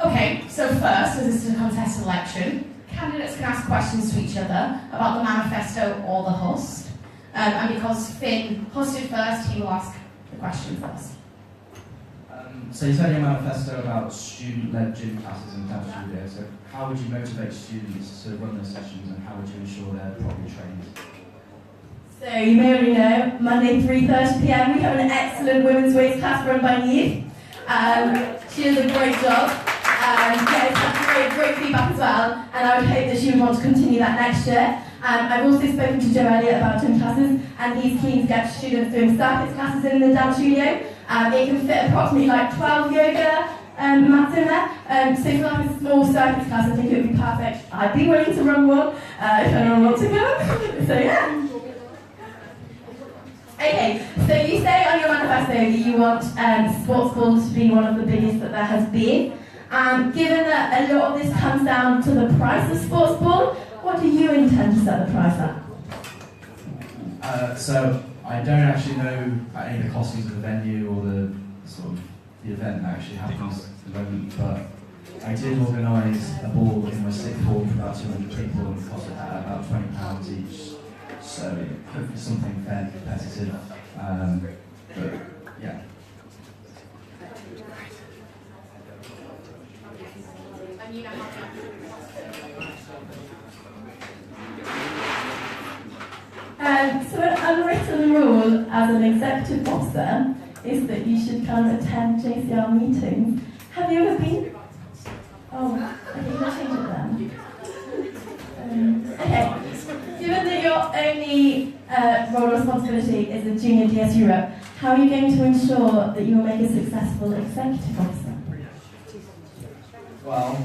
Okay, so first, as this is a contest election, candidates can ask questions to each other about the manifesto or the HUST. And because Finn hosted first, he will ask the question first. So you said in your manifesto about student-led gym classes in Dance Studio. So how would you motivate students to run those sessions, and how would you ensure they're properly trained? So you may already know, Monday 3:30 PM we have an excellent women's weights class run by Neve. She does a great job. It's had great feedback as well, and I would hope that she would want to continue that next year. I've also spoken to Joe Elliott about gym classes, and he's keen to get students doing circuits classes in the dance studio. It can fit approximately like 12 yoga mats in there. So for like a small circuits class, I think it would be perfect. I'd be willing to run one if anyone wants to go. So yeah. Okay, so you say on your manifesto that you want sports ball to be one of the biggest that there has been. Given that a lot of this comes down to the price of sports ball, what do you intend to set the price at? So I don't actually know any of the costings of the venue or the sort of the event that actually happens at the moment, but I did organise a ball in my sixth form for about 200 people, and it cost about £20 each. So hopefully something fairly competitive. But yeah. So an unwritten rule as an executive officer is that you should kind of attend JCR meetings. Have you ever been? Oh, okay, you'll change it then. Okay. Given that your only role or responsibility is a junior DS Europe, how are you going to ensure that you will make a successful executive officer? Well,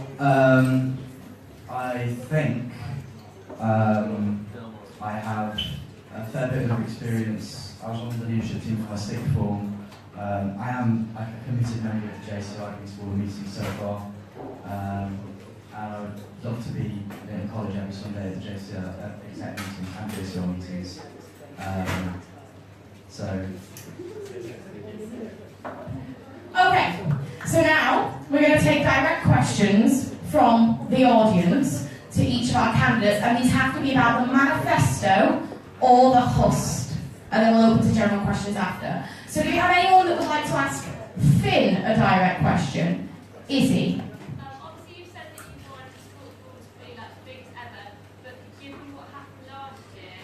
I think I have a fair bit of experience. I was on the leadership team for my sixth form. I am a committed member of the JCR School meeting so far. And I would love to be in college every Sunday at the JCR exec meetings and JCR meetings. Okay, so now we're going to take direct questions from the audience to each of our candidates, and these have to be about the manifesto or the HUST, and then we'll open to general questions after. So do we have anyone that would like to ask Finn a direct question? Izzy? Obviously you've said that you want the sports ball to be like the biggest ever, but given what happened last year,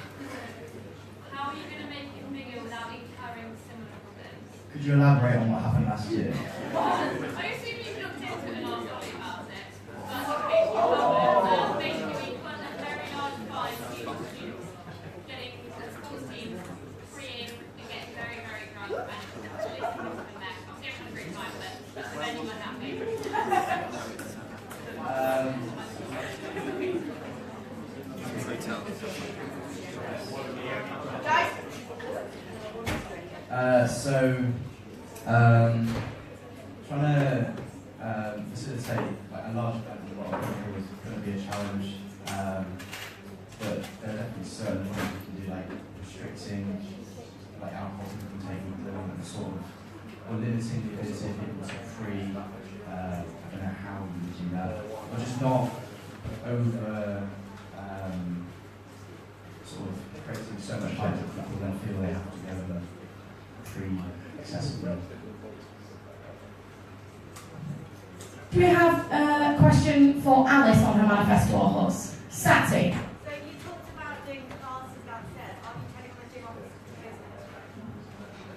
how are you going to make it bigger without incurring similar problems? Could you elaborate on what happened last year? I assume you've looked into it and asked Ollie about it, but basically we put a very large fine to students getting a sports team freeing and getting very, very drunk and listening to them there. Obviously everyone's a great time, but the venue weren't happy. Trying to facilitate like a large event with a lot of people is going to be a challenge, but there are definitely certain things we can do, like restricting like alcohol people taking with them, and sort of or limiting the ability of people to free. I don't know how we do that, or just not over sort of creating so much hype that people then feel they have to go over free accessible. Do we have a question for Alice on her manifesto or HUST? Sati? So you talked about doing classes downstairs. Are you telling the gym officer to do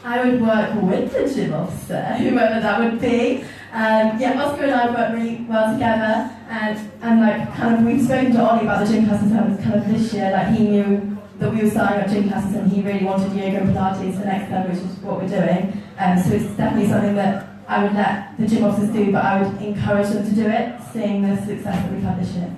that? I would work with the gym officer, whoever that would be. Oscar and I work really well together, and like kind of we've spoken to Ollie about the gym classes kind of this year. Like he knew that we were starting up gym classes, and he really wanted yoga and Pilates for next term, which is what we're doing. So it's definitely something that I would let the gym officers do, but I would encourage them to do it, seeing the success that we've had this year.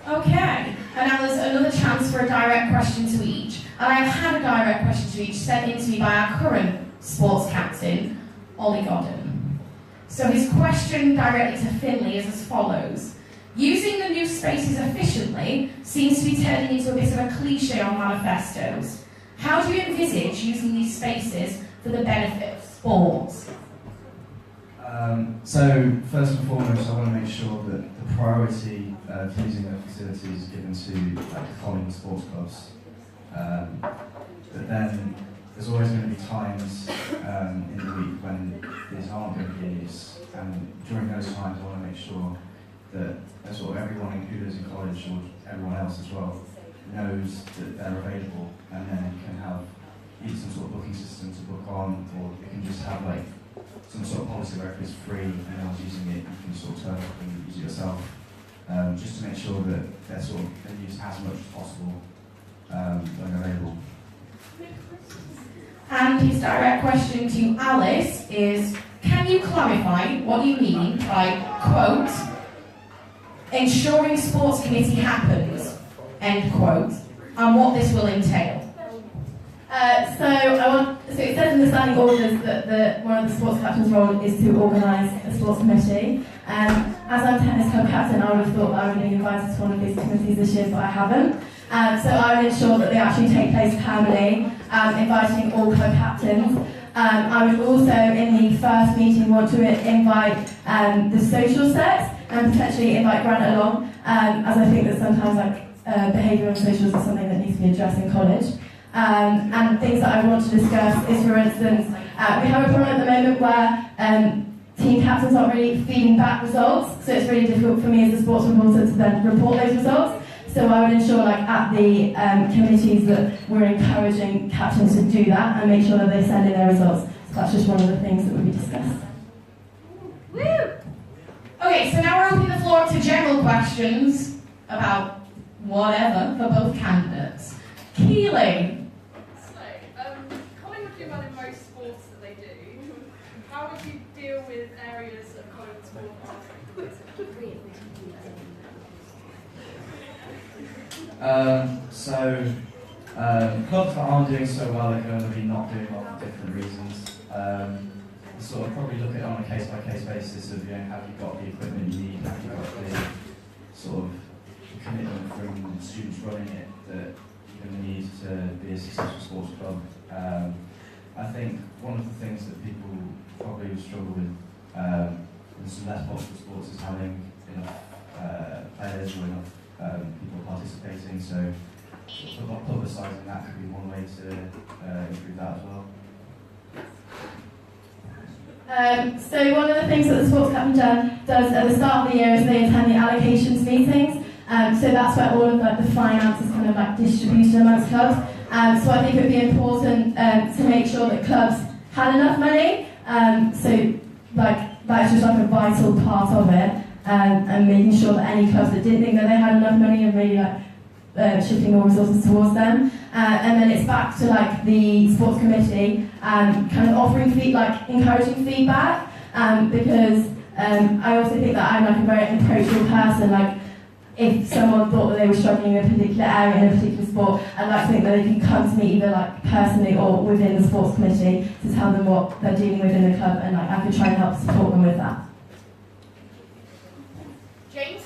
Okay, and now there's another chance for a direct question to each. And I've had a direct question to each sent in to me by our current sports captain, Ollie Godden. So his question directly to Finley is as follows. Using the new spaces efficiently seems to be turning into a bit of a cliche on manifestos. How do you envisage using these spaces for the benefit of sports? So first and foremost, I want to make sure that the priority of using the facilities is given to like the common sports clubs. But then there's always going to be times in the week when these aren't going to be in use, and during those times I want to make sure that sort of everyone who lives in college, or everyone else as well, knows that they're available, and then you can have either some sort of booking system to book on, or you can just have like some sort of policy where if it's free and no one's using it, you can sort of turn up and use it yourself, just to make sure that they're sort of used as much as possible when they're available. And his direct question to Alice is, can you clarify what you mean by, quote, ensuring sports committee happens, end quote, and what this will entail? So it says in the standing orders that one of the sports captain's role is to organise a sports committee. As I'm tennis club captain, I would have thought I would be invited to one of these committees this year, but I haven't. So I would ensure that they actually take place permanently, inviting all club captains. I would also, in the first meeting, want to invite the social sex and potentially invite Grant along, as I think that sometimes behaviour and socials is something that needs to be addressed in college. And things that I want to discuss is, for instance, we have a problem at the moment where team captains aren't really feeding back results, so it's really difficult for me as a sports reporter to then report those results. So I would ensure at the committees that we're encouraging captains to do that and make sure that they send in their results. So that's just one of the things that would be discussed. Woo! Okay, so now we're opening the floor to general questions about whatever for both candidates. Keely. So, Colin would do well in most sports that they do. How would you deal with areas of Colin's sport Clubs that aren't doing so well are going to be not doing well for different reasons. Sort of probably look at it on a case-by-case basis of, have you got the equipment you need, have you got the sort of commitment from the students running it that you're going to need to be a successful sports club. I think one of the things that people probably would struggle with in some less popular sports is having enough players or enough people participating, so sort of publicising that could be one way to improve that as well. So one of the things that the sports captain does at the start of the year is they attend the allocations meetings. So that's where all of the finance is kind of distributed amongst clubs. So I think it would be important to make sure that clubs had enough money. So that's just a vital part of it, and making sure that any clubs that didn't think that they had enough money are really shifting more resources towards them. And then it's back to the sports committee, kind of offering encouraging feedback, because I also think that I'm a very approachable person. If someone thought that they were struggling in a particular area in a particular sport, I'd like to think that they can come to me either personally or within the sports committee to tell them what they're dealing with in the club, and I could try and help support them with that. James?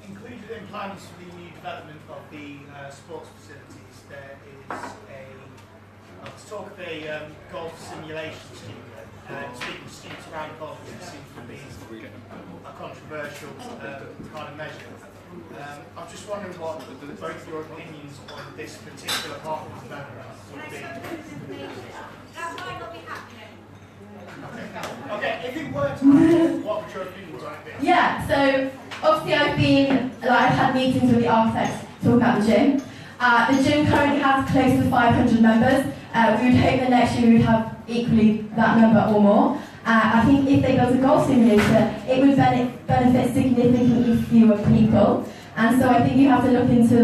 Included in plans for the new development of the sports facilities, there is talk of a golf simulation studio. Speaking to students around golf, it seems to be a controversial kind of measure. I'm just wondering what both your opinions on this particular part of the development would be. That might not be happening. Okay, if it were to happen, what would your opinions on it be? Yeah, so obviously I've had meetings with the architects talking about the gym. The gym currently has close to 500 members. We would hope that next year we would have equally that number or more. I think if they built a golf simulator, it would benefit significantly fewer people. And so I think you have to look into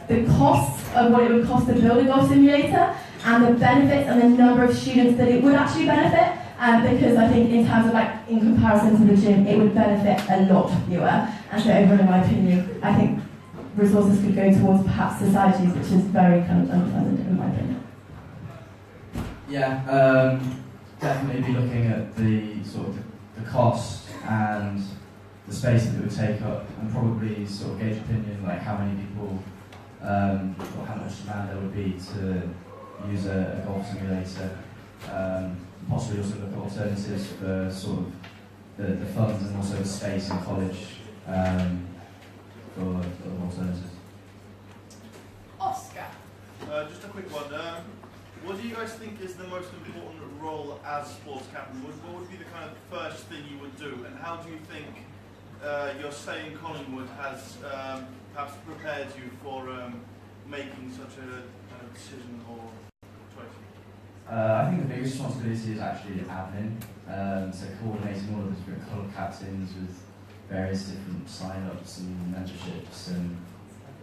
the costs of what it would cost to build a golf simulator and the benefits and the number of students that it would actually benefit. Because I think in terms of in comparison to the gym, it would benefit a lot fewer. And so overall, in my opinion, I think resources could go towards perhaps societies, which is very kind of unpleasant in my opinion. Yeah, definitely be looking at the sort of the cost and the space that it would take up, and probably sort of gauge opinion how many people or how much demand there would be to use a golf simulator. Possibly also look at alternatives for sort of the funds and also the space in college for alternatives. Oscar. Just a quick one. What do you guys think is the most important role as sports captain? What would be the kind of first thing you would do, and how do you think your stay in Collingwood has perhaps prepared you for making such a decision or choice? I think the biggest responsibility is actually admin, so coordinating all of the different club captains with various different sign-ups and memberships, and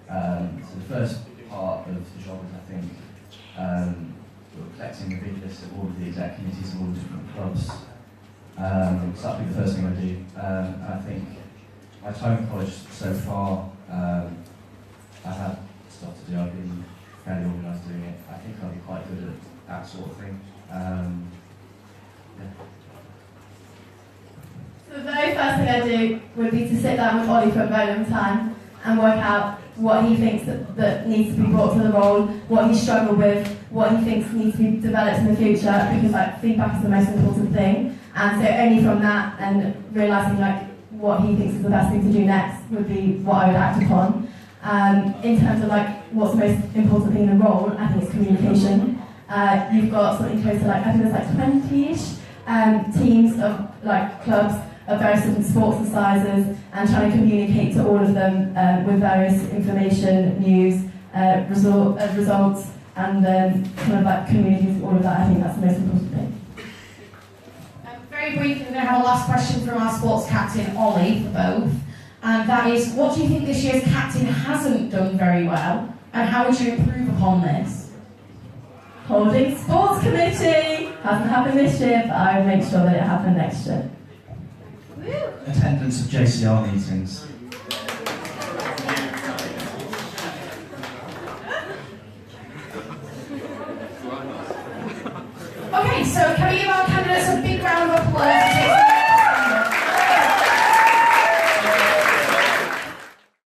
so the first part of the job is, I think, collecting a big list of all of the exec committees of all the different clubs. So that'll be the first thing I do. And I think my time at college so far, I've had stuff to do. I've been fairly organised doing it. I think I'll be quite good at that sort of thing. Yeah. So the very first thing I do would be to sit down with Ollie for a moment of time and work out what he thinks that needs to be brought to the role, what he struggled with, what he thinks needs to be developed in the future, because like feedback is the most important thing. And so only from that and realising like what he thinks is the best thing to do next would be what I would act upon. In terms of like what's the most important thing in the role, I think it's communication. You've got something close to like, I think there's like 20-ish teams of like clubs of various different sports and sizes, and trying to communicate to all of them with various information, news, results, and kind of like communities, all of that. I think that's the most important thing. Very briefly, we're going to have a last question from our sports captain, Ollie, for both. And that is, what do you think this year's captain hasn't done very well, and how would you improve upon this? Holding sports committee hasn't happened this year, but I will make sure that it happens next year. Attendance of JCR meetings. Okay, so can we give our candidates a